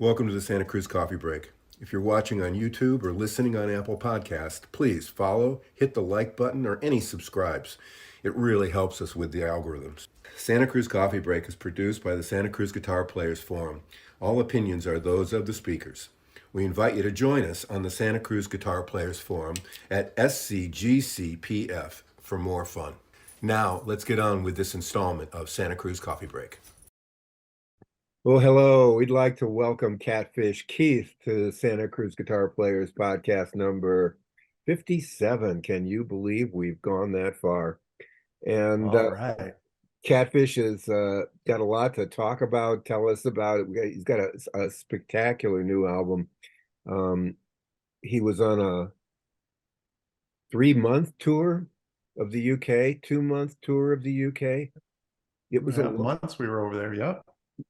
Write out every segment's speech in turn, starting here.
Welcome to the Santa Cruz Coffee Break. If you're watching on YouTube or listening on Apple Podcast, please follow, hit the like button, or any subscribes. It really helps us with the algorithms. Santa Cruz Coffee Break is produced by the Santa Cruz Guitar Players Forum. All opinions are those of the speakers. We invite you to join us on the Santa Cruz Guitar Players Forum at SCGCPF for more fun. Now, let's get on with this installment of Santa Cruz Coffee Break. Well, hello. We'd like to welcome Catfish Keith to the Santa Cruz Guitar Players podcast number 57. Can you believe we've gone that far? And All right. Catfish has got a lot to talk about, tell us about it. He's got a spectacular new album. He was on a 3-month tour of the UK, 2-month tour of the UK. It was months we were over there. Yep.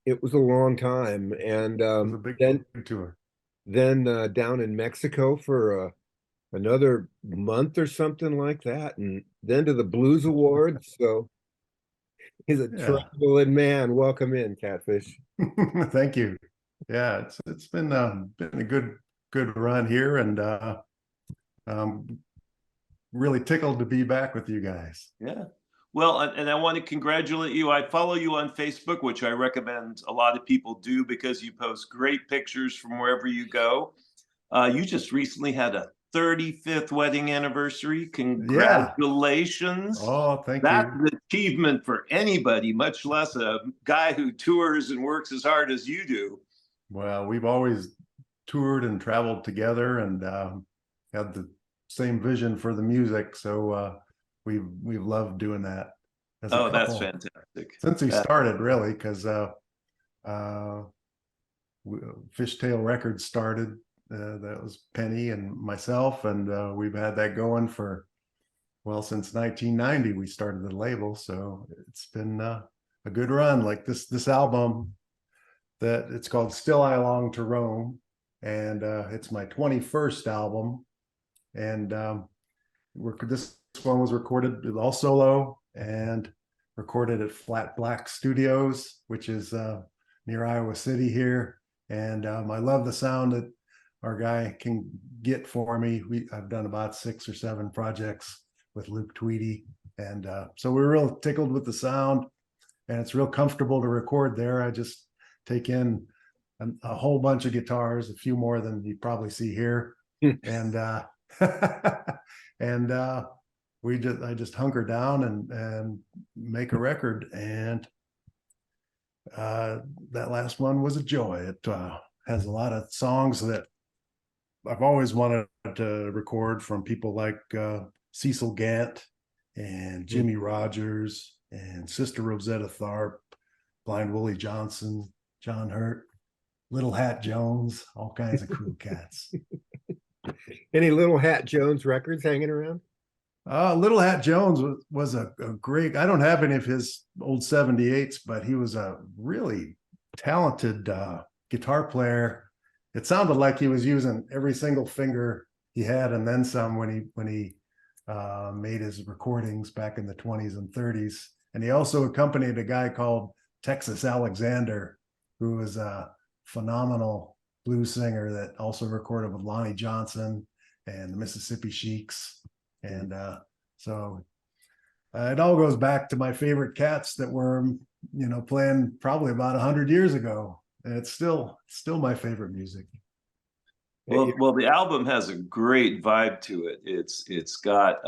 It was a long time, and It was a big tour. Then down in Mexico for another month or something like that, and then to the Blues Awards. So he's a traveling man. Welcome in, Catfish. Thank you. Yeah, it's been a good run here, and really tickled to be back with you guys. Yeah. Well, and I want to congratulate you. I follow you on Facebook, which I recommend a lot of people do because you post great pictures from wherever you go. You just recently had a 35th wedding anniversary. Congratulations. Yeah. Oh, thank you. That's an achievement for anybody, much less a guy who tours and works as hard as you do. Well, we've always toured and traveled together and had the same vision for the music. So we've loved doing that. Oh, that's fantastic. Since he started, really, because Fishtail Records started. That was Penny and myself, and we've had that going for, well, since 1990 we started the label. So it's been a good run. Like this album, that it's called Still I Long to Roam, and it's my 21st album, and this one was recorded all solo and recorded at Flat Black Studios, which is near Iowa City here. And I love the sound that our guy can get for me. I've done about 6 or 7 projects with Luke Tweedy, and so we're real tickled with the sound, and it's real comfortable to record there. I just take in a whole bunch of guitars, a few more than you probably see here, and I just hunker down and make a record. And that last one was a joy. It has a lot of songs that I've always wanted to record, from people like Cecil Gant and Jimmy Rogers and Sister Rosetta Tharpe, Blind Willie Johnson, John Hurt, Little Hat Jones, all kinds of cool cats. Any Little Hat Jones records hanging around? Little Hat Jones was a great, I don't have any of his old 78s, but he was a really talented guitar player. It sounded like he was using every single finger he had and then some when he made his recordings back in the 20s and 30s. And he also accompanied a guy called Texas Alexander, who was a phenomenal blues singer that also recorded with Lonnie Johnson and the Mississippi Sheiks. And so it all goes back to my favorite cats that were, playing probably about 100 years ago. And it's still my favorite music. Well, the album has a great vibe to it. It's got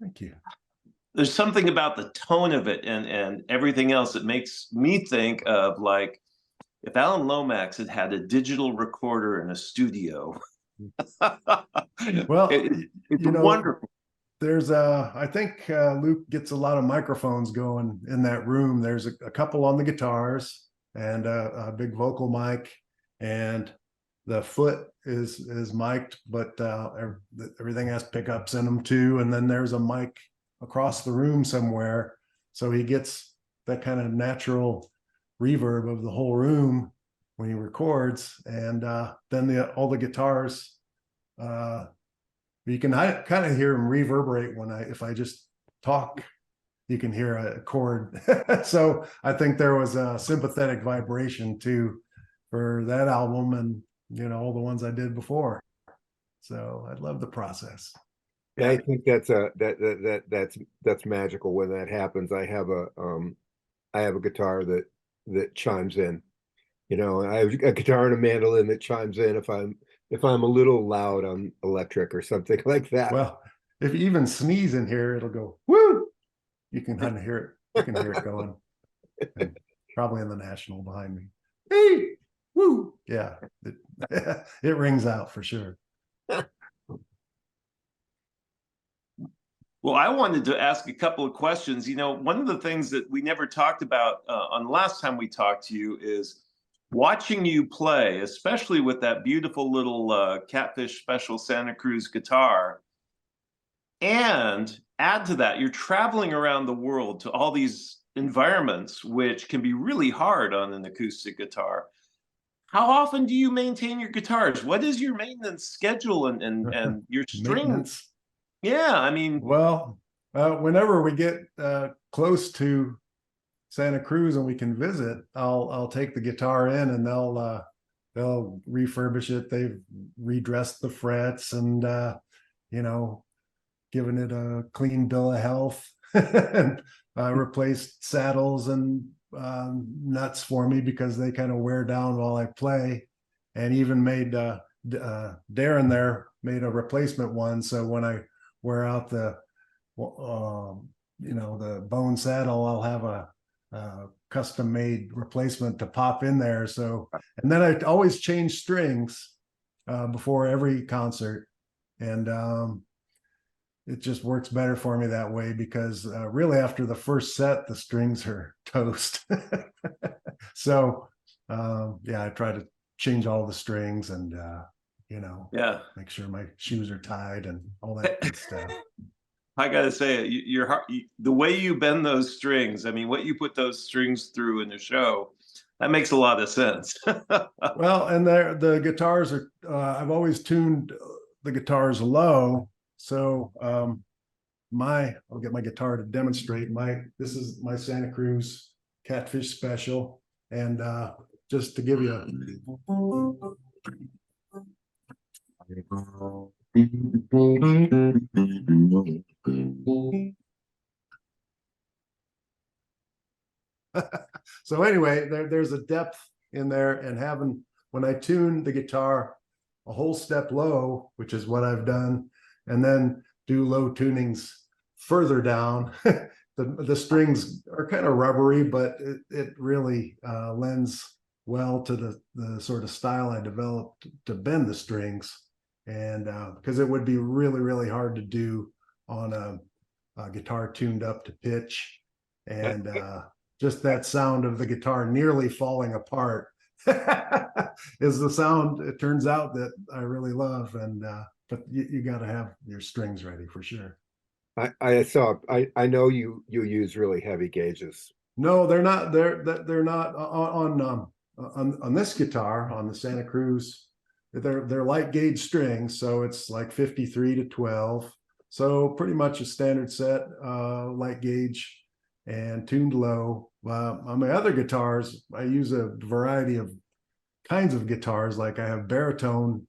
thank you. There's something about the tone of it and everything else that makes me think of, like, if Alan Lomax had a digital recorder in a studio. Well, it's wonderful. There's I think Luke gets a lot of microphones going in that room. There's a couple on the guitars and a big vocal mic, and the foot is mic'd, but everything has pickups in them too. And then there's a mic across the room somewhere, so he gets that kind of natural reverb of the whole room when he records. And then all the guitars, you can kind of hear them reverberate if I just talk. You can hear a chord. So I think there was a sympathetic vibration to for that album and, you know, all the ones I did before. So I love the process. Yeah, I think that's magical when that happens. I have a guitar that chimes in. You know, I have a guitar and a mandolin that chimes in if I'm a little loud on electric or something like that. Well, if you even sneeze in here, it'll go woo. You can kind of hear it. You can hear it going. And probably in the National behind me. Hey, woo. Yeah, it, it rings out for sure. Well, I wanted to ask a couple of questions. You know, one of the things that we never talked about on the last time we talked to you is watching you play, especially with that beautiful little Catfish Special Santa Cruz guitar. And add to that, you're traveling around the world to all these environments, which can be really hard on an acoustic guitar. How often do you maintain your guitars? What is your maintenance schedule and your string? Maintenance. Yeah, I mean, Well, whenever we get close to Santa Cruz and we can visit, I'll take the guitar in and they'll refurbish it. They've redressed the frets and you know, given it a clean bill of health and replaced saddles and nuts for me because they kind of wear down while I play, and even made Darren there made a replacement one. So when I wear out the you know, the bone saddle, I'll have a custom made replacement to pop in there. So, and then I always change strings before every concert, and it just works better for me that way because really after the first set, the strings are toast. So yeah, I try to change all the strings and you know, yeah. make sure my shoes are tied and all that good stuff. I gotta say, the way you bend those strings, I mean, what you put those strings through in the show, that makes a lot of sense. Well, and the guitars are, I've always tuned the guitars low. So I'll get my guitar to demonstrate this is my Santa Cruz Catfish Special. And just to give you so anyway, there's a depth in there, and when I tune the guitar a whole step low, which is what I've done, and then do low tunings further down, the strings are kind of rubbery, but it really lends well to the sort of style I developed to bend the strings, and because it would be really, really hard to do on a guitar tuned up to pitch, and just that sound of the guitar nearly falling apart is the sound, it turns out, that I really love. And but you got to have your strings ready for sure. I know you use really heavy gauges. No, they're not. They're not on this guitar, on the Santa Cruz. They're light gauge strings, so it's like 53 to 12. So pretty much a standard set, light gauge and tuned low. On my other guitars, I use a variety of kinds of guitars. Like I have baritone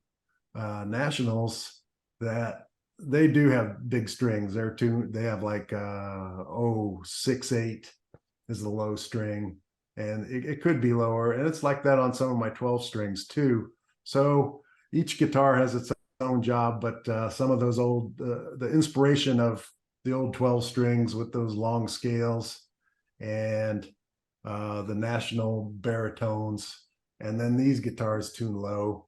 nationals that they do have big strings. They're tuned. They have like 6/8 is the low string, and it could be lower. And it's like that on some of my 12 strings too. So each guitar has its own job, but some of those old, the inspiration of the old 12 strings with those long scales and the national baritones, and then these guitars tune low.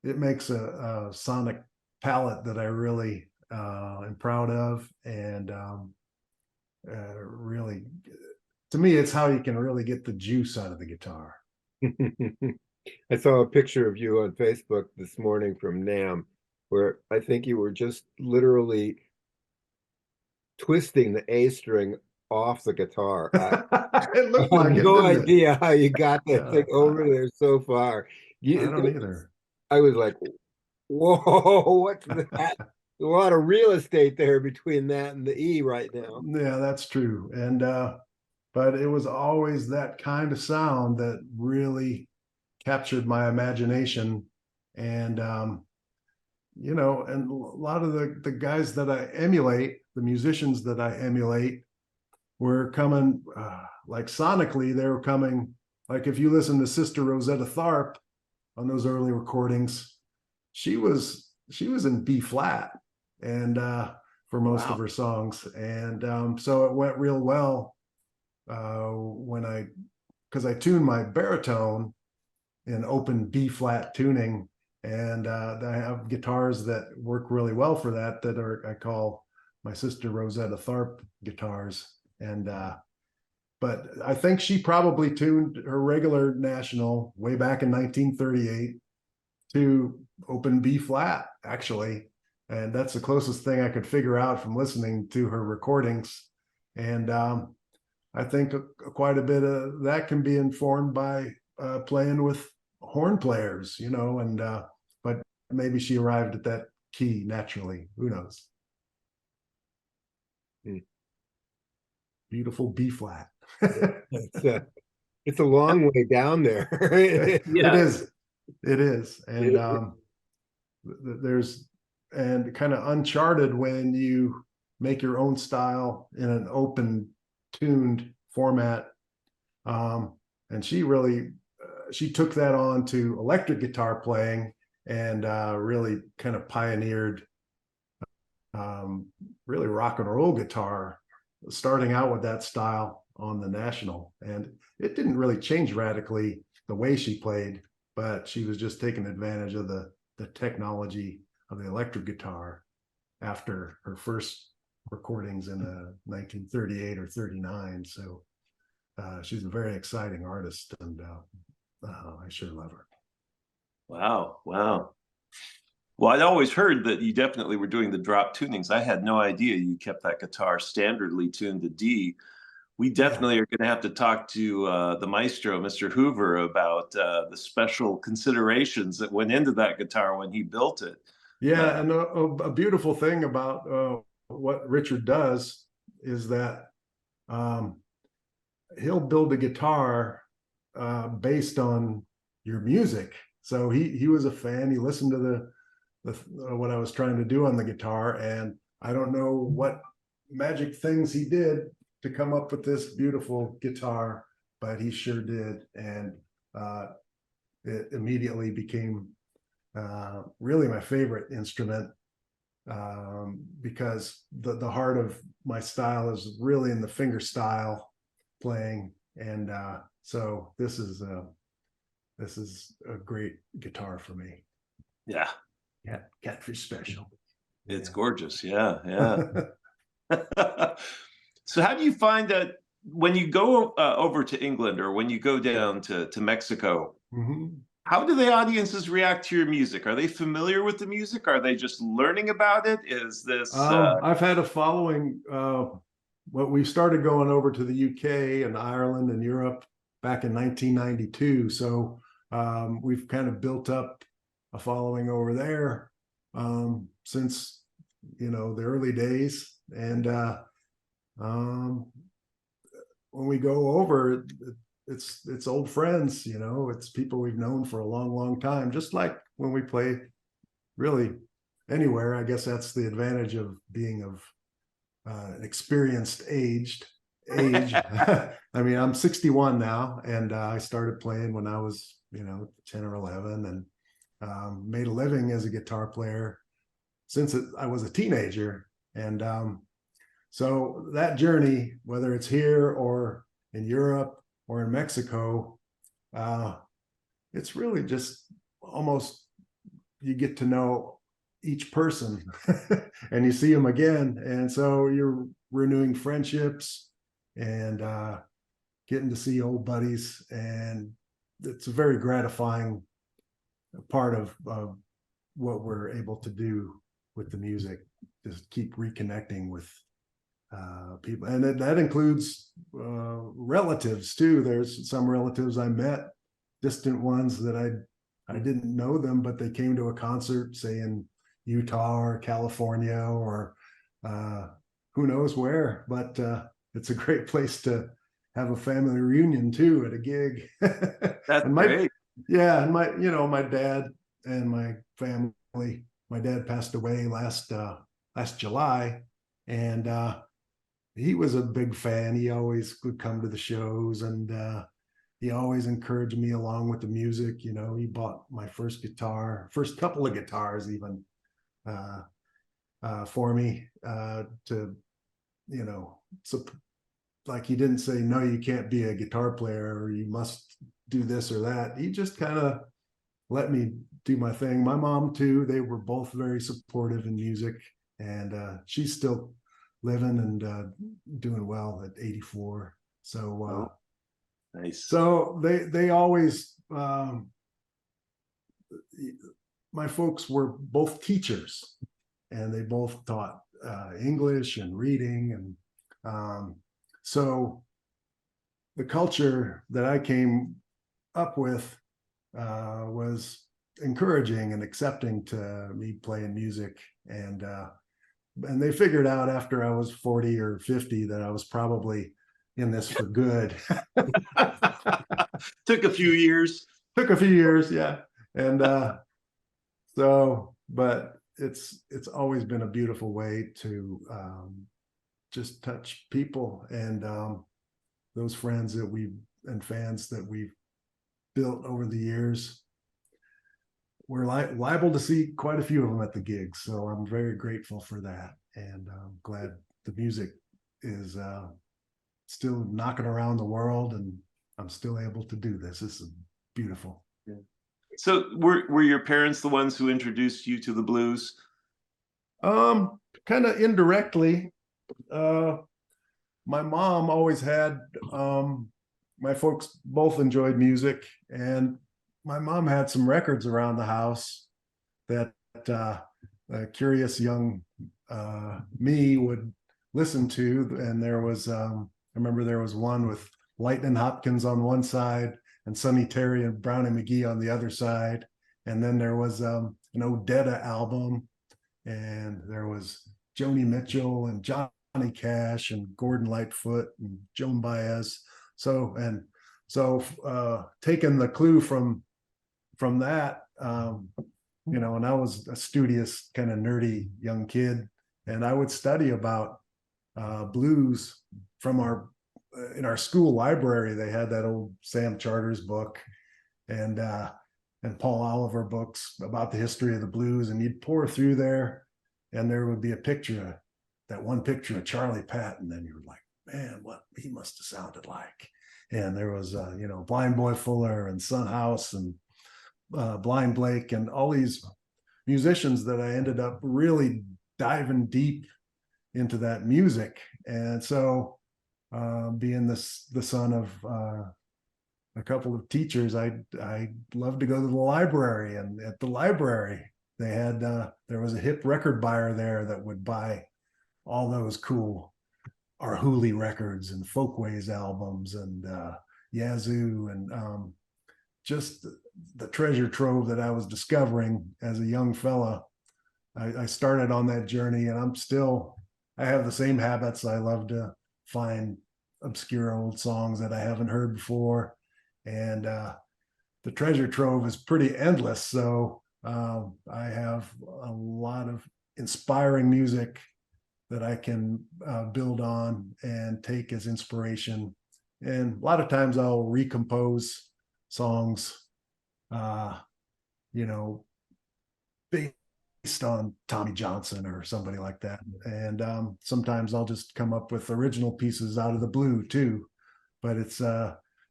It makes a sonic palette that I really am proud of, and really, to me, it's how you can really get the juice out of the guitar. I saw a picture of you on Facebook this morning from NAMM, where I think you were just literally twisting the A string off the guitar. It looked I have like it, no didn't it? idea how you got that Yeah, thing over there so far. I don't either. I was like, whoa, what's that? A lot of real estate there between that and the E right now. Yeah, that's true. And but it was always that kind of sound that really captured my imagination. And you know, and a lot of the guys that I emulate, the musicians that I emulate, were coming like sonically. They were coming like, if you listen to Sister Rosetta Tharpe on those early recordings, she was in B flat, and for most of her songs, and so it went real well when because I tuned my baritone in open B flat tuning, and I have guitars that work really well for that are, I call my Sister Rosetta Tharpe guitars. And but I think she probably tuned her regular National way back in 1938 to open B flat, actually. And that's the closest thing I could figure out from listening to her recordings. And I think quite a bit of that can be informed by playing with horn players, you know, and but maybe she arrived at that key naturally. Who knows? Beautiful B flat. It's a long way down there. Yeah. It is. And there's, and kind of uncharted when you make your own style in an open tuned format. And she really, she took that on to electric guitar playing, and really kind of pioneered really rock and roll guitar, starting out with that style on the National. And it didn't really change radically the way she played, but she was just taking advantage of the technology of the electric guitar after her first recordings in 1938 or 39. So she's a very exciting artist, and I sure love her. Wow. Wow. Well, I'd always heard that you definitely were doing the drop tunings. I had no idea you kept that guitar standardly tuned to D. We definitely are going to have to talk to the maestro, Mr. Hoover, about the special considerations that went into that guitar when he built it. Yeah, and a beautiful thing about what Richard does is that he'll build a guitar based on your music. So he was a fan. He listened to the what I was trying to do on the guitar, and I don't know what magic things he did to come up with this beautiful guitar, but he sure did. And it immediately became really my favorite instrument, because the heart of my style is really in the finger style playing. And so this is a great guitar for me. Yeah. Yeah, Catfish Special. It's gorgeous. Yeah, yeah. So how do you find that when you go over to England, or when you go down to Mexico, how do the audiences react to your music? Are they familiar with the music? Are they just learning about it? Is this... I've had a following. Well, we started going over to the UK and Ireland and Europe back in 1992. So we've kind of built up a following over there since, you know, the early days. And when we go over, it's old friends, you know, it's people we've known for a long, long time, just like when we play really anywhere. I guess that's the advantage of being of an experienced age. I mean, I'm 61 now, and I started playing when I was, you know, 10 or 11, and made a living as a guitar player since I was a teenager. And so that journey, whether it's here or in Europe or in Mexico, it's really just almost, you get to know each person and you see them again. And so you're renewing friendships and getting to see old buddies. And it's a very gratifying part of what we're able to do with the music, just keep reconnecting with people. And that includes relatives too. There's some relatives I met, distant ones that I didn't know them, but they came to a concert, say in Utah or California or who knows where. But it's a great place to have a family reunion too at a gig. That's And great. yeah, and my dad and my family, my dad passed away last July, and he was a big fan. He always would come to the shows, and he always encouraged me along with the music. He bought my first couple of guitars even, for me, to, so like, he didn't say, no, you can't be a guitar player or you must do this or that. He just kind of let me do my thing. My mom too, they were both very supportive in music, and she's still living and doing well at 84. So Nice. so they always, my folks were both teachers, and they both taught English and reading, and so the culture that I came up with was encouraging and accepting to me playing music, and they figured out after I was 40 or 50 that I was probably in this for good. Took a few years. Took a few years, yeah. And but it's always been a beautiful way to just touch people, and those friends and fans that we've built over the years. We're liable to see quite a few of them at the gigs, so I'm very grateful for that, and I'm glad the music is still knocking around the world, and I'm still able to do this. This is beautiful. Yeah. So were your parents the ones who introduced you to the blues? Kind of indirectly. My mom always had, my folks both enjoyed music, and my mom had some records around the house that a curious young me would listen to. And there was, I remember there was one with Lightning Hopkins on one side and Sonny Terry and Brownie McGee on the other side. And then there was an Odetta album, and there was Joni Mitchell and Johnny Cash and Gordon Lightfoot and Joan Baez. So taking the clue from that, and I was a studious, kind of nerdy young kid, and I would study about blues from in our school library. They had that old Sam Charters book and Paul Oliver books about the history of the blues, and you'd pour through there, and there would be that one picture of Charlie Patton, and you were like, man, what he must have sounded like. And there was Blind Boy Fuller and Son House and Blind Blake and all these musicians that I ended up really diving deep into that music. And so being the son of a couple of teachers, I loved to go to the library, and at the library they had there was a hip record buyer there that would buy all those cool Arhoolie records and Folkways albums and Yazoo, and just the treasure trove that I was discovering as a young fella. I started on that journey, and I have the same habits. I love to find obscure old songs that I haven't heard before, and the treasure trove is pretty endless. So I have a lot of inspiring music that I can build on and take as inspiration. And a lot of times I'll recompose songs, based on Tommy Johnson or somebody like that. And sometimes I'll just come up with original pieces out of the blue too. But it's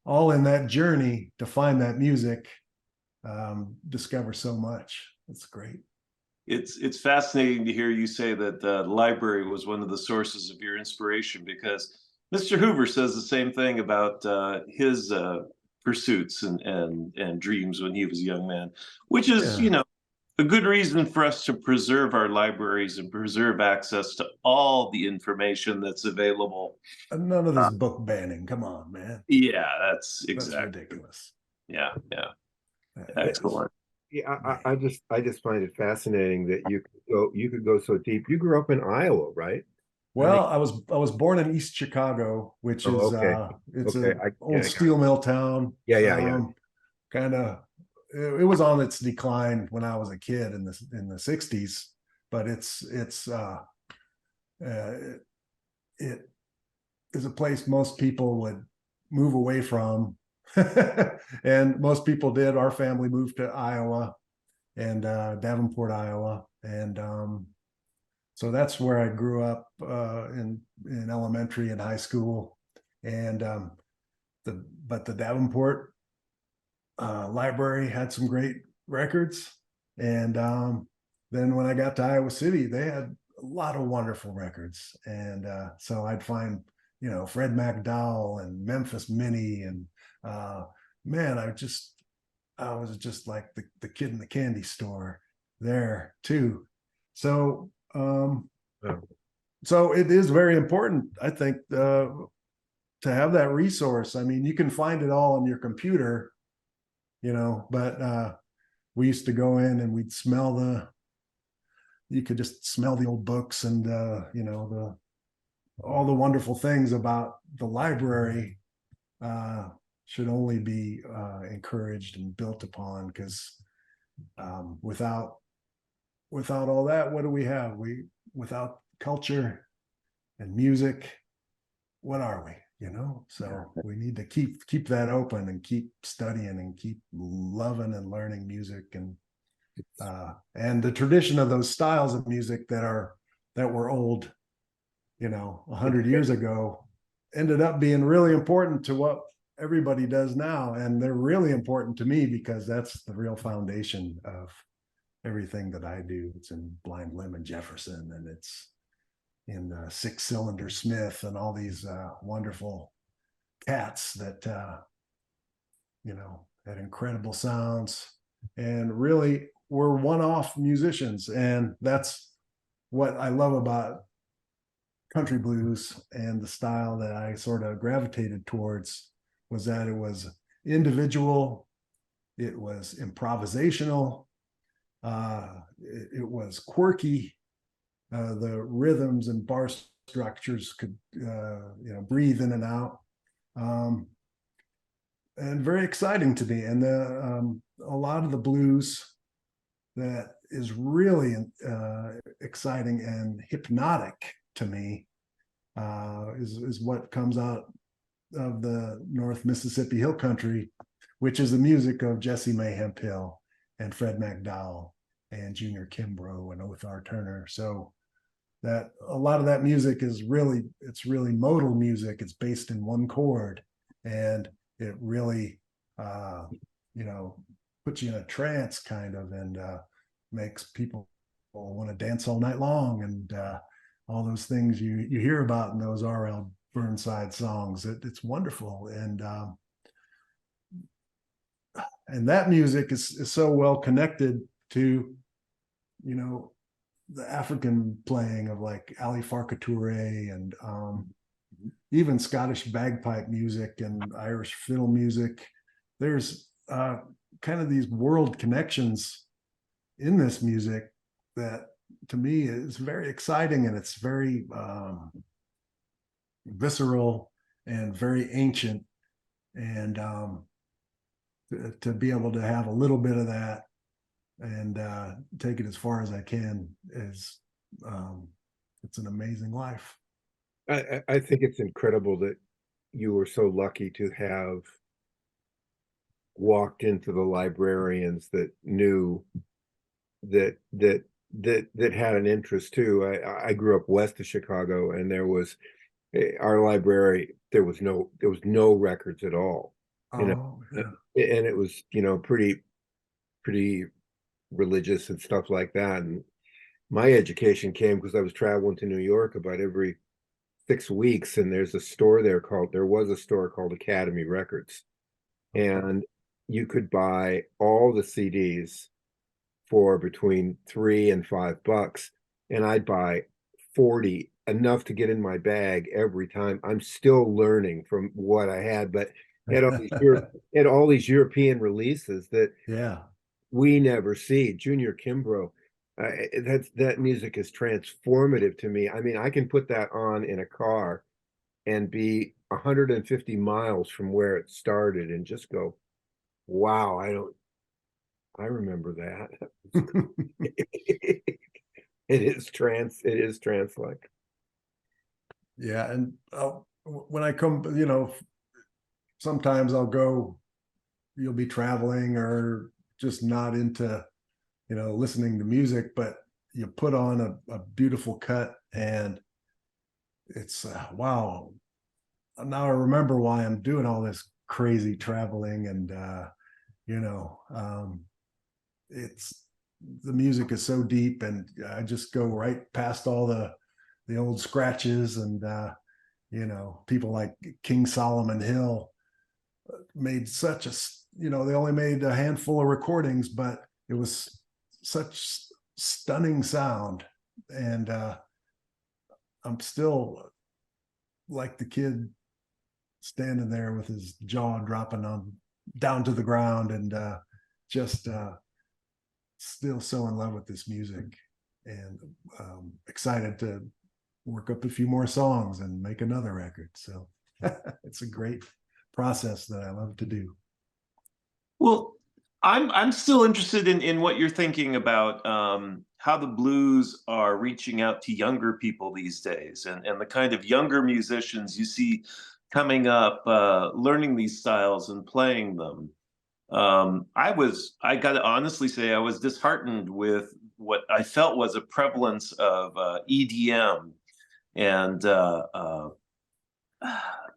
all in that journey to find that music, discover so much. It's great. It's fascinating to hear you say that the library was one of the sources of your inspiration, because Mr. Hoover says the same thing about his pursuits and dreams when he was a young man, which is, a good reason for us to preserve our libraries and preserve access to all the information that's available. And none of this book banning. Come on, man. Yeah, that's exactly ridiculous. Yeah. Excellent. Yeah, I just find it fascinating that you could go so deep. You grew up in Iowa, right? Well, I was born in East Chicago, which Oh, is okay. it's Okay. a Yeah, old steel mill town. yeah. Kind of it was on its decline when I was a kid in the 60s, but it, it is a place most people would move away from. And most people did. Our family moved to Iowa and Davenport, Iowa. And so that's where I grew up in elementary and high school. And the Davenport library had some great records. And then when I got to Iowa City, they had a lot of wonderful records. And so I'd find, Fred McDowell and Memphis Minnie. And man, I was just like the kid in the candy store there too. So, so it is very important, I think, to have that resource. I mean, you can find it all on your computer, but we used to go in and we'd you could just smell the old books and, all the wonderful things about the library should only be encouraged and built upon, because without all that, what do we have? Without culture and music, what are we? So we need to keep that open and keep studying and keep loving and learning music and the tradition of those styles of music that were old, 100 years ago, ended up being really important to what everybody does now. And they're really important to me because that's the real foundation of everything that I do. It's in Blind Lemon Jefferson, and it's in Six Cylinder Smith, and all these wonderful cats that had incredible sounds and really were one-off musicians. And that's what I love about country blues, and the style that I sort of gravitated towards was that it was individual, it was improvisational, it was quirky. The rhythms and bar structures could breathe in and out, and very exciting to me. And a lot of the blues that is really exciting and hypnotic to me is what comes out of the North Mississippi Hill Country, which is the music of Jesse May Hemphill and Fred McDowell and Junior Kimbrough and Othar Turner. So that a lot of that music is really modal music. It's based in one chord, and it really puts you in a trance kind of, and makes people want to dance all night long, and all those things you hear about in those R.L. Burnside songs. It's wonderful. And that music is so well connected to the African playing of like Ali Farka Touré, and even Scottish bagpipe music and Irish fiddle music. There's kind of these world connections in this music that to me is very exciting, and it's very visceral and very ancient. And to be able to have a little bit of that and take it as far as I can is it's an amazing life. I think it's incredible that you were so lucky to have walked into the librarians that knew that had an interest too. I grew up west of Chicago, and there was our library. There was no records at all, Yeah. and it was pretty religious and stuff like that. And my education came because I was traveling to New York about every 6 weeks, and there was a store called Academy Records, and you could buy all the CDs for between $3 and $5, and I'd buy 40, enough to get in my bag every time. I'm still learning from what I had, but had all these European releases that Yeah. we never see. Junior Kimbrough, That music is transformative to me. I mean, I can put that on in a car and be 150 miles from where it started and just go, wow, I remember that. It is trance-like. Yeah, and when I come, you know, sometimes I'll go, you'll be traveling or just not into, you know, listening to music, but you put on a beautiful cut and it's wow. Now I remember why I'm doing all this crazy traveling and you know, it's the music is so deep and I just go right past all the old scratches and you know, people like King Solomon Hill made such a, you know, they only made a handful of recordings, but it was such stunning sound. And I'm still like the kid standing there with his jaw dropping on down to the ground and just still so in love with this music and excited to work up a few more songs and make another record. So it's a great process that I love to do. Well, I'm still interested in what you're thinking about how the blues are reaching out to younger people these days, and the kind of younger musicians you see coming up, learning these styles and playing them. I got to honestly say, I was disheartened with what I felt was a prevalence of EDM and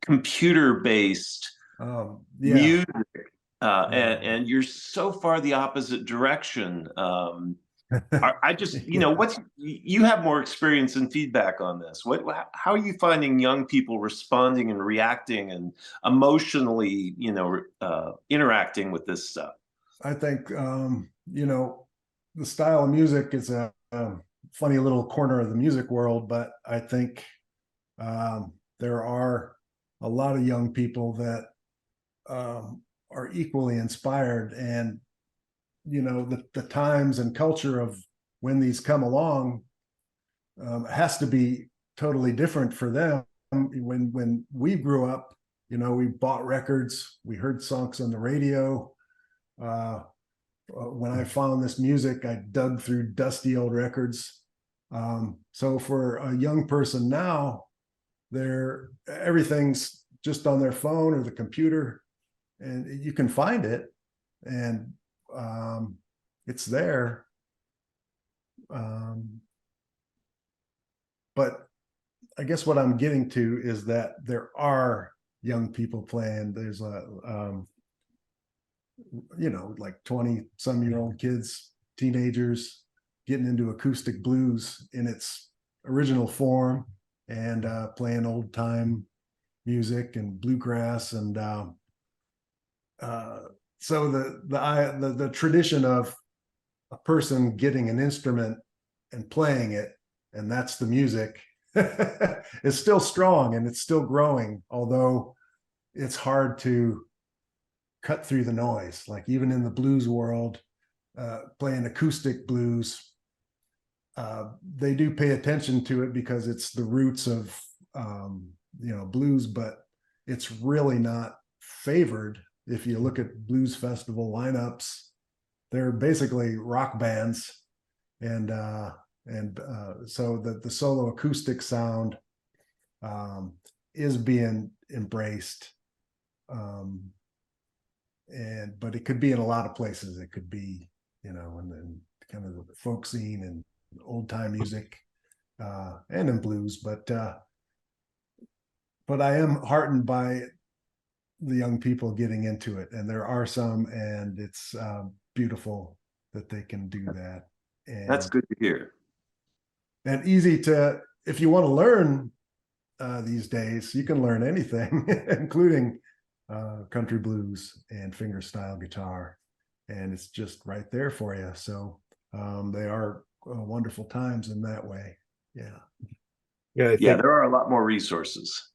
computer-based Yeah. music, and you're so far the opposite direction. I just, you know, you have more experience and feedback on this. How are you finding young people responding and reacting and emotionally, you know, interacting with this stuff? I think, you know, the style of music is a funny little corner of the music world, but I think there are a lot of young people that are equally inspired. And, you know, the times and culture of when these come along has to be totally different for them. When we grew up, you know, we bought records, we heard songs on the radio. When I found this music, I dug through dusty old records. So for a young person now, everything's just on their phone or the computer, and you can find it, and it's there. But I guess what I'm getting to is that there are young people playing. There's you know, like 20-some-year-old kids, teenagers getting into acoustic blues in its original form and playing old time music and bluegrass. And so the tradition of a person getting an instrument and playing it, and that's the music, is still strong and it's still growing, although it's hard to cut through the noise. Like even in the blues world, playing acoustic blues, they do pay attention to it because it's the roots of you know, blues, but it's really not favored. If you look at blues festival lineups, they're basically rock bands, and so the solo acoustic sound is being embraced. But it could be in a lot of places. It could be, you know, in kind of the folk scene and old time music, and in blues. But I am heartened by the young people getting into it, and there are some, and it's beautiful that they can do that. And That's good to hear. And easy to, if you want to learn these days, you can learn anything, including country blues and fingerstyle guitar, and it's just right there for you. So they are wonderful times in that way. Yeah. Yeah, There are a lot more resources.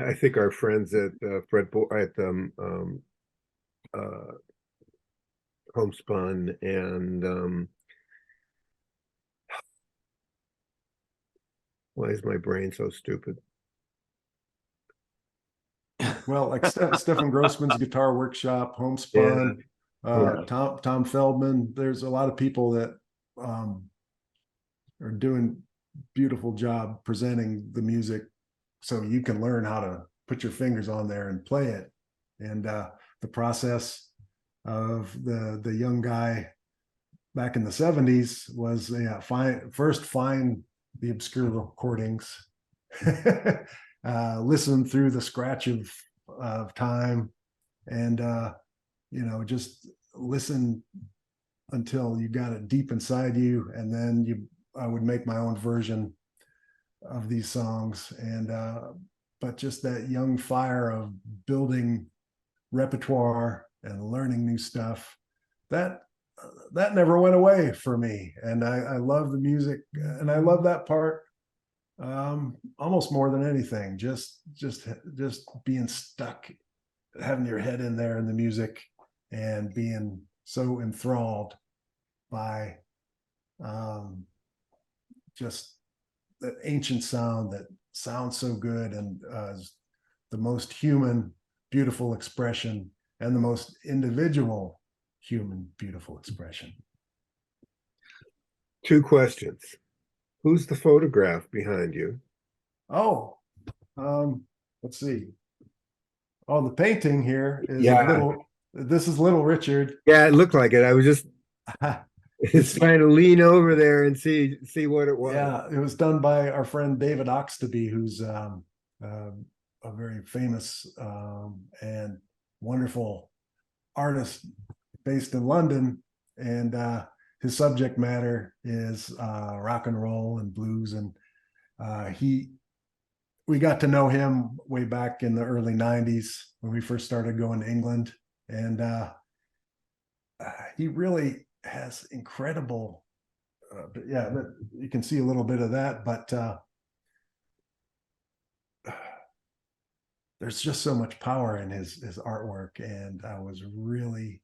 I think our friends at Homespun and Why is my brain so stupid? Well, like Stefan Grossman's Guitar Workshop, Homespun, Yeah. Tom Feldman. There's a lot of people that are doing beautiful job presenting the music, so you can learn how to put your fingers on there and play it. And the process of the young guy back in the 70s was find the obscure recordings, listen through the scratch of time, and just listen until you got it deep inside you, and then I would make my own version of these songs. And but just that young fire of building repertoire and learning new stuff, that never went away for me. And I love the music, and I love that part almost more than anything. Just being stuck, having your head in there in the music, and being so enthralled by just that ancient sound that sounds so good, and the most human, beautiful expression, and the most individual human, beautiful expression. 2 questions. Who's the photograph behind you? Oh, let's see. Oh, the painting here is this is Little Richard. Yeah, it looked like it. I was just trying to lean over there and see what it was. Yeah, it was done by our friend David Oxtoby, who's a very famous and wonderful artist based in London. And his subject matter is rock and roll and blues. And we got to know him way back in the early 90s when we first started going to England. And he really has incredible, you can see a little bit of that, but there's just so much power in his artwork. And I was really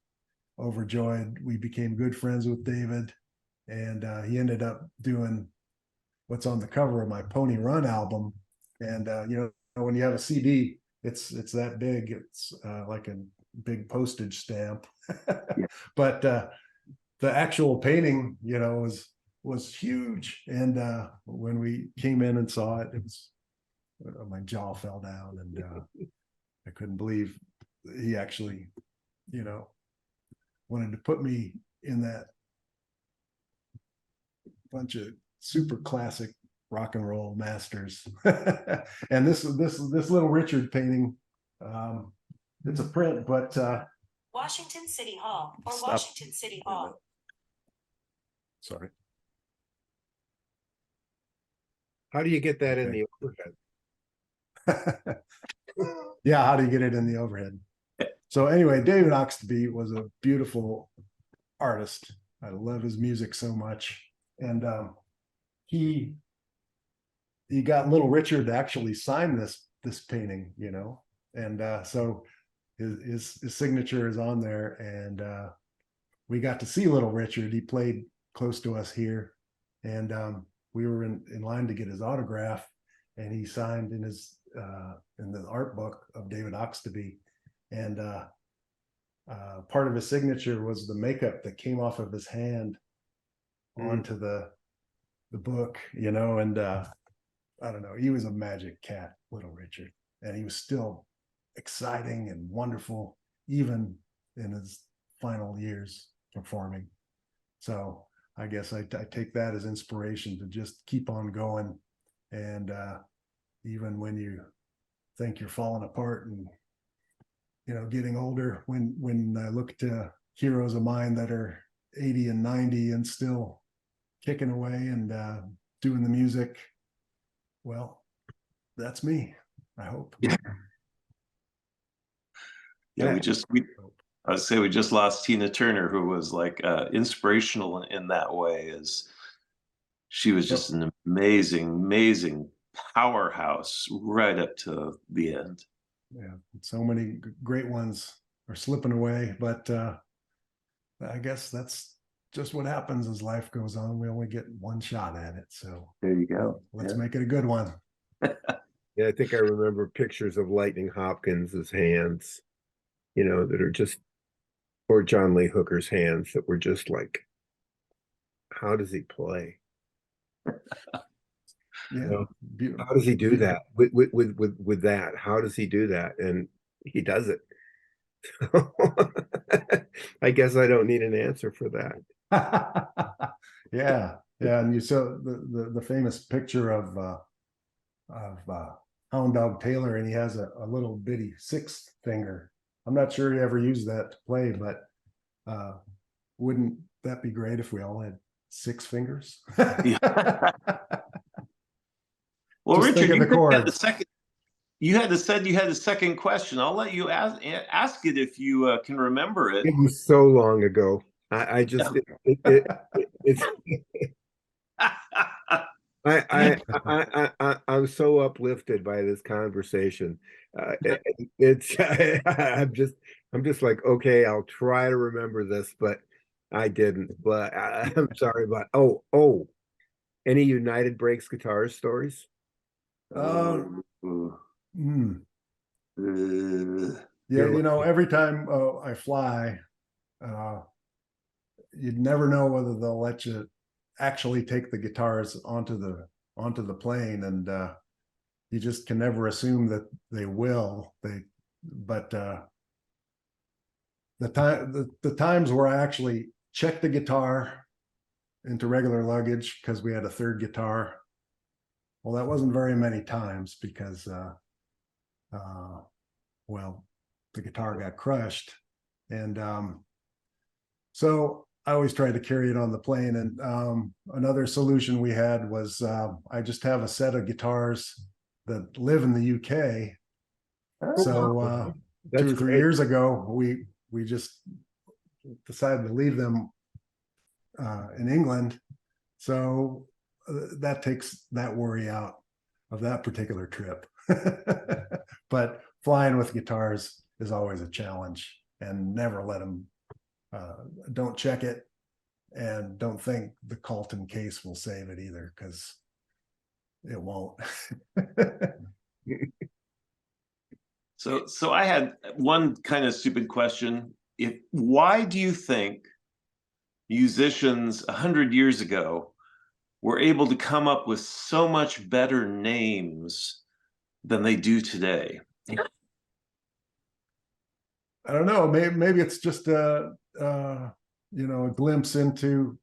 overjoyed. We became good friends with David, and he ended up doing what's on the cover of my Pony Run album. And when you have a CD, it's that big. It's like a big postage stamp. But the actual painting, was huge. And when we came in and saw it, my jaw fell down, and I couldn't believe he actually, wanted to put me in that bunch of super classic rock and roll masters. And this Little Richard painting, it's a print, but Washington City Hall or Washington City Hall. Sorry. How do you get that in the overhead? Yeah, how do you get it in the overhead? So anyway, David Oxtoby was a beautiful artist. I love his music so much. And he got Little Richard to actually sign this painting, and so his signature is on there. And we got to see Little Richard. He played close to us here, and we were in line to get his autograph, and he signed in the art book of David Oxtoby. And part of his signature was the makeup that came off of his hand onto the book, and I don't know, he was a magic cat, Little Richard, and he was still exciting and wonderful even in his final years performing. So I guess I take that as inspiration to just keep on going. And even when you think you're falling apart and getting older, when I look to heroes of mine that are 80 and 90 and still kicking away and doing the music, well, that's me, I hope. Yeah, we just lost Tina Turner, who was like inspirational in that way. As she was just an amazing powerhouse right up to the end. Yeah, so many great ones are slipping away, but I guess that's just what happens as life goes on. We only get one shot at it. So There you go. let's make it a good one. Yeah, I think I remember pictures of Lightning Hopkins's hands, that are just, or John Lee Hooker's hands that were just like, how does he play? Yeah. How does he do that with that? How does he do that? And he does it. I guess I don't need an answer for that. Yeah. And you saw the famous picture of Hound Dog Taylor, and he has a little bitty sixth finger. I'm not sure he ever used that to play, but wouldn't that be great if we all had 6 fingers? Well, Just Richard, think of the chord. You had the second question. I'll let you ask it if you can remember it. It was so long ago. I just it's I'm so uplifted by this conversation. I'm just like, okay, I'll try to remember this, but I didn't. But I'm sorry about. Oh, any United Breaks guitar stories? Yeah, every time I fly, you'd never know whether they'll let you actually take the guitars onto the plane, and you just can never assume that they will. But the times where I actually checked the guitar into regular luggage because we had a third guitar, well, that wasn't very many times because well, the guitar got crushed, and so I always tried to carry it on the plane. And another solution we had was I just have a set of guitars that live in the UK. So 2 or 3 years ago, we just decided to leave them in England. So that takes that worry out of that particular trip. But flying with guitars is always a challenge, and never let them, don't check it, and don't think the Colton case will save it either, because it won't. So I had one kind of stupid question. Why do you think musicians 100 years ago were able to come up with so much better names than they do today? I don't know. Maybe it's just a glimpse into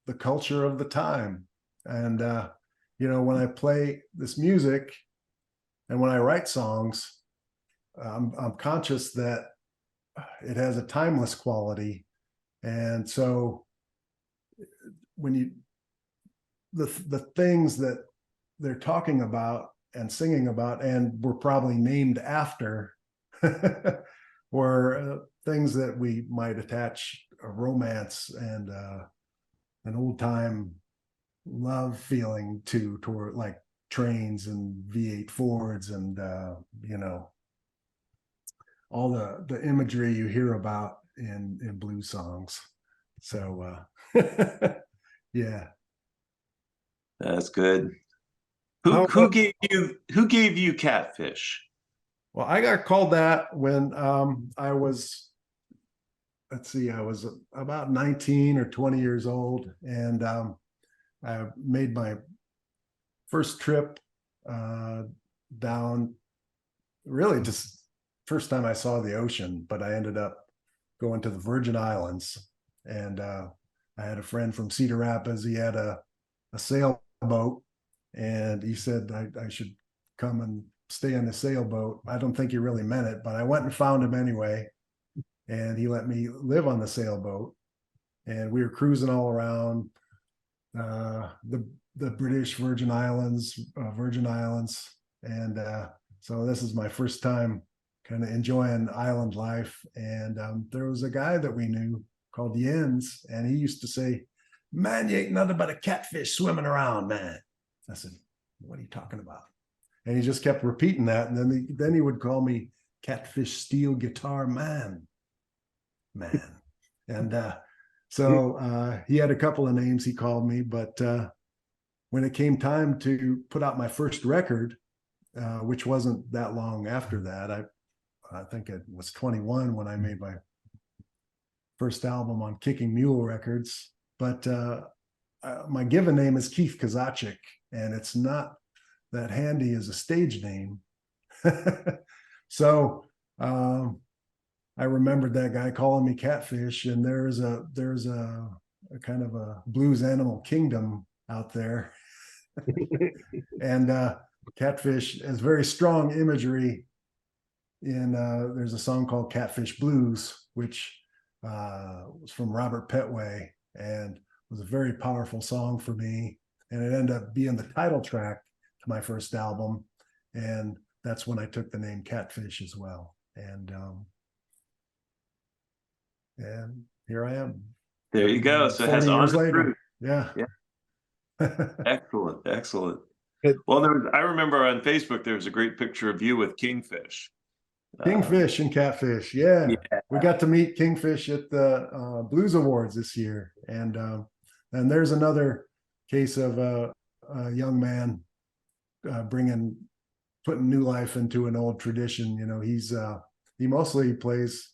the culture of the time. And when I play this music and when I write songs, I'm conscious that it has a timeless quality. And so when the things that they're talking about and singing about and were probably named after were things that we might attach a romance and an old time love feeling toward, like trains and V8 Fords and all the imagery you hear about in blues songs. So yeah, that's good. Who gave you Catfish? Well, I got called that when I was, I was about 19 or 20 years old, and I made my first trip down, really just first time I saw the ocean, but I ended up going to the Virgin Islands, and I had a friend from Cedar Rapids. He had a sailboat, and he said I should come and stay on the sailboat. I don't think he really meant it, but I went and found him anyway, and he let me live on the sailboat, and we were cruising all around the British Virgin Islands, and so this is my first time kind of enjoying island life. And there was a guy that we knew called Jens, and he used to say, "Man, you ain't nothing but a catfish swimming around, man." I said, "What are you talking about?" And he just kept repeating that, and then he would call me Catfish Steel Guitar Man. And So he had a couple of names he called me, but when it came time to put out my first record, which wasn't that long after that, I think it was 21 when I made my first album on Kicking Mule Records. But my given name is Keith Kozaczyk, and it's not that handy as a stage name. So I remembered that guy calling me Catfish, and there's a kind of a blues animal kingdom out there. And Catfish has very strong imagery in there's a song called Catfish Blues, which was from Robert Petway and was a very powerful song for me. And it ended up being the title track to my first album. And that's when I took the name Catfish as well. And here I am. There you go. So it 40 has years honest later. truth. Yeah. Excellent. Excellent. It- Well, I remember on Facebook, there was a great picture of you with Kingfish. Kingfish and Catfish. Yeah. Yeah. We got to meet Kingfish at the Blues Awards this year. And there's another case of a young man putting new life into an old tradition. You know, he mostly plays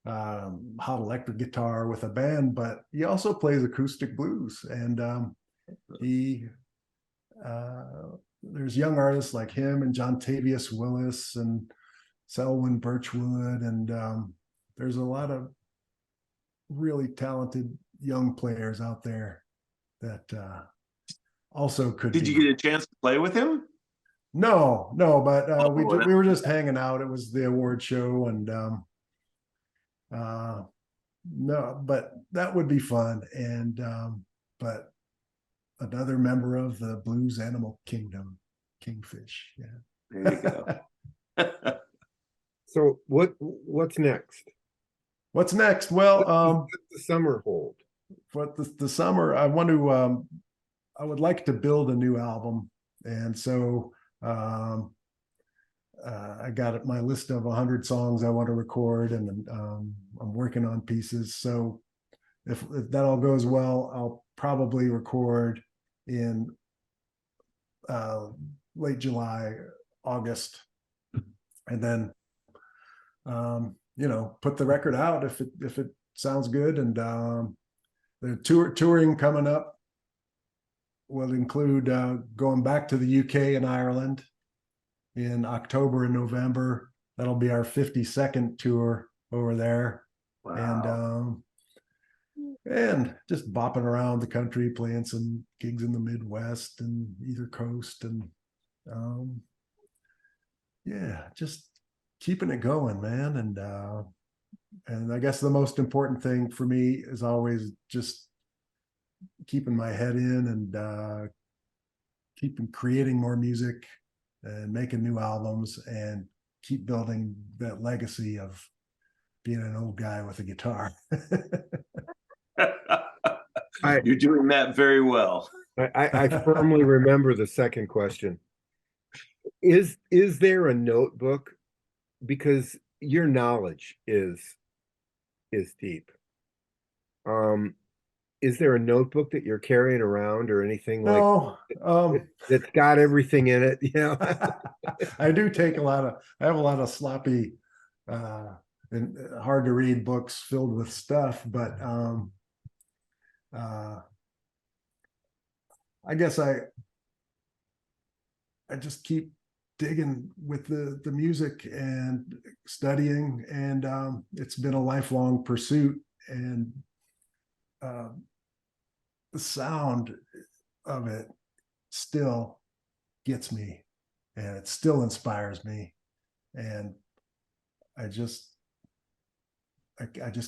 hot electric guitar with a band, but he also plays acoustic blues. And there's young artists like him and John Tavius Willis and Selwyn Birchwood, and there's a lot of really talented young players out there that also could. Did you get a chance to play with him? No, but we were just hanging out. It was the award show, and no, but that would be fun. And but another member of the blues animal kingdom, Kingfish. Yeah. There you go. So what's next? What's next? Well, What does the summer hold? for the summer, I want to I would like to build a new album, and so I got my list of 100 songs I want to record, and I'm working on pieces. So if that all goes well, I'll probably record in late July, August, and then put the record out if it sounds good. And the touring coming up will include going back to the UK and Ireland in October and November. That'll be our 52nd tour over there. Wow. And just bopping around the country, playing some gigs in the Midwest and either coast, and just keeping it going, man. And I guess the most important thing for me is always just keeping my head in and keeping creating more music and making new albums and keep building that legacy of being an old guy with a guitar. You're doing that very well. I firmly remember the second question. Is there a notebook? Because your knowledge is deep. Is there a notebook that you're carrying around or anything like that's got everything in it? I do take I have a lot of sloppy and hard to read books filled with stuff, but I guess I just keep digging with the music and studying, and it's been a lifelong pursuit, and the sound of it still gets me, and it still inspires me, and I just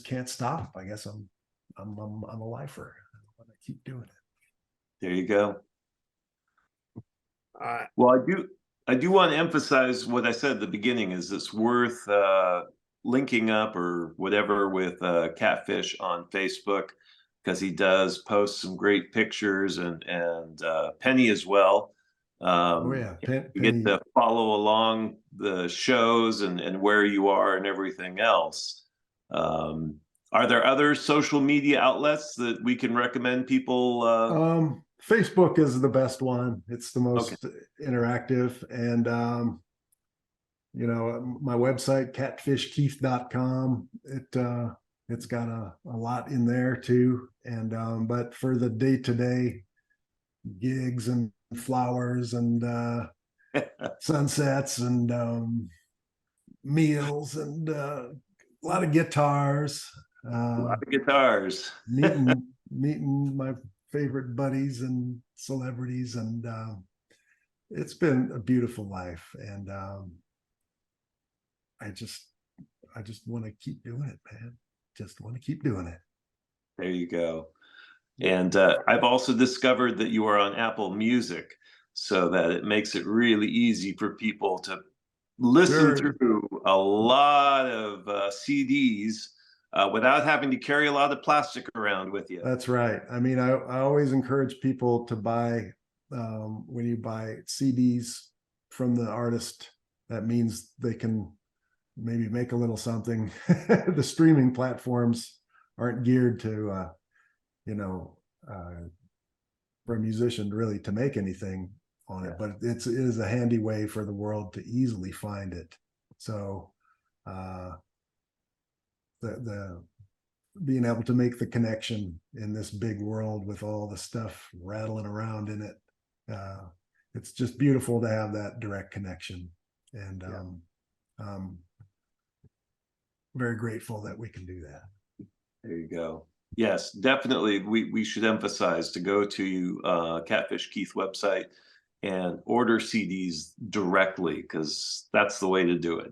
can't stop. I guess I'm a lifer. I keep doing it. There you go. Well, I do want to emphasize what I said at the beginning. Is it's worth linking up or whatever with Catfish on Facebook, because he does post some great pictures, and Penny as well. Penny. You get to follow along the shows and where you are and everything else. Are there other social media outlets that we can recommend people? Facebook is the best one. It's the Okay. most interactive. And, my website, catfishkeith.com, it's got a lot in there too. And, but for the day-to-day gigs and flowers and sunsets and meals and a lot of guitars, A lot of guitars. meeting my favorite buddies and celebrities, and it's been a beautiful life. And I just want to keep doing it, man. Just want to keep doing it. There you go. And I've also discovered that you are on Apple Music, so that it makes it really easy for people to listen Sure. through a lot of CDs without having to carry a lot of plastic around with you. That's right. I mean, I always encourage people to buy, when you buy CDs from the artist, that means they can maybe make a little something. The streaming platforms aren't geared to, for a musician really to make anything on it, but it is a handy way for the world to easily find it. So the being able to make the connection in this big world with all the stuff rattling around in it, it's just beautiful to have that direct connection. And I'm very grateful that we can do that. There you go. Yes, definitely. We should emphasize to go to Catfish Keith website and order CDs directly, because that's the way to do it.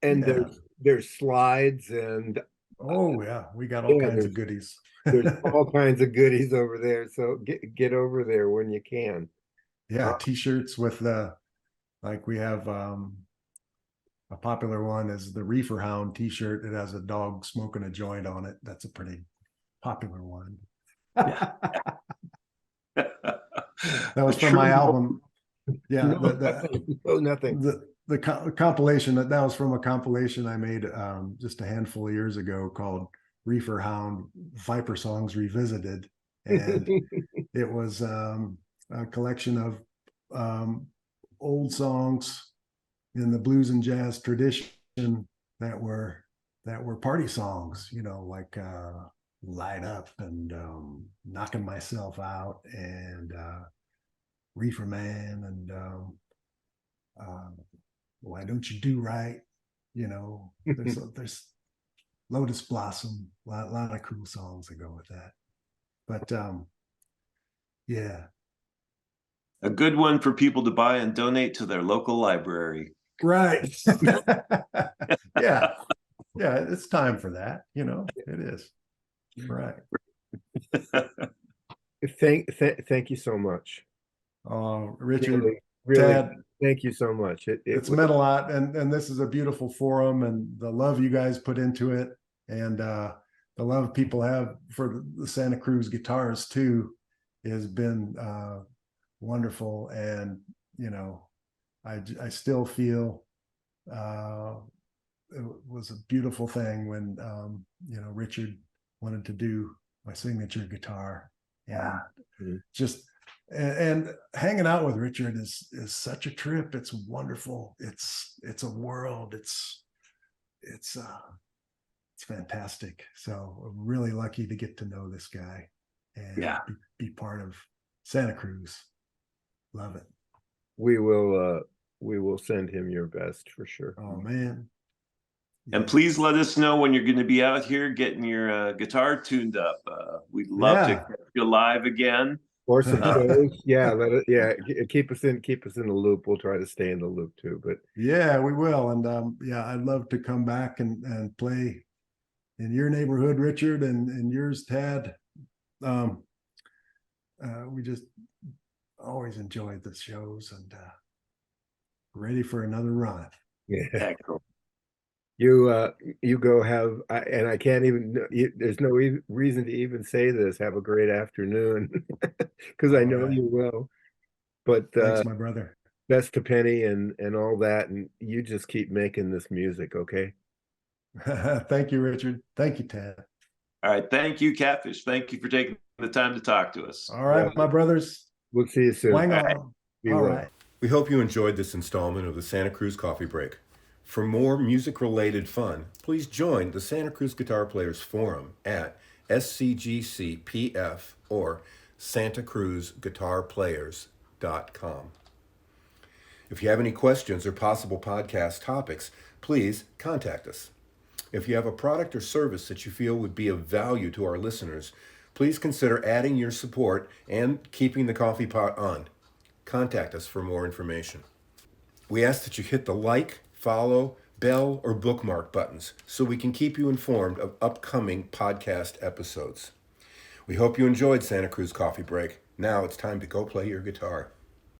And Yeah. there's slides and Oh yeah, we got all kinds of goodies. there's all kinds of goodies over there. So get over there when you can. Yeah, t-shirts with like we have a popular one is the Reefer Hound t-shirt. It has a dog smoking a joint on it. That's a pretty popular one. Yeah. That was from my album. Yeah, Nothing. the compilation that was from a compilation I made just a handful of years ago called Reefer Hound Viper Songs Revisited, and it was a collection of old songs in the blues and jazz tradition that were party songs, like Light Up and Knocking Myself Out and Reefer Man and Why Don't You Do Right? There's Lotus Blossom, a lot of cool songs that go with that. But yeah. A good one for people to buy and donate to their local library. Right. Yeah. Yeah, it's time for that, it is. Right. Thank you so much. Richard, Really, Ted, thank you so much. It's meant a lot, and this is a beautiful forum, and the love you guys put into it, and the love people have for the Santa Cruz guitars too has been wonderful. And I still feel it was a beautiful thing when Richard wanted to do my signature guitar, and just and hanging out with Richard is such a trip. It's wonderful. It's a world. It's fantastic. So I'm really lucky to get to know this guy and be part of Santa Cruz. Love it. We will send him your best for sure. Oh man. And please let us know when you're going to be out here getting your guitar tuned up. We'd love to catch you live again. Or some shows. Keep us in the loop. We'll try to stay in the loop too. But yeah, we will. And I'd love to come back and play in your neighborhood, Richard, and yours, Tad. We just always enjoyed the shows, and ready for another run. Yeah. Excellent. You go have, and I can't even, there's no reason to even say this, have a great afternoon, because I know you will. But thanks, my brother. Best to Penny and all that, and you just keep making this music, okay? Thank you, Richard. Thank you, Ted. All right. Thank you, Catfish. Thank you for taking the time to talk to us. All right, Yeah. my brothers. We'll see you soon. Wang All right. on. Be All well. right. We hope you enjoyed this installment of the Santa Cruz Coffee Break. For more music-related fun, please join the Santa Cruz Guitar Players Forum at SCGCPF or santacruzguitarplayers.com. If you have any questions or possible podcast topics, please contact us. If you have a product or service that you feel would be of value to our listeners, please consider adding your support and keeping the coffee pot on. Contact us for more information. We ask that you hit the like, follow, bell, or bookmark buttons so we can keep you informed of upcoming podcast episodes. We hope you enjoyed Santa Cruz Coffee Break. Now it's time to go play your guitar.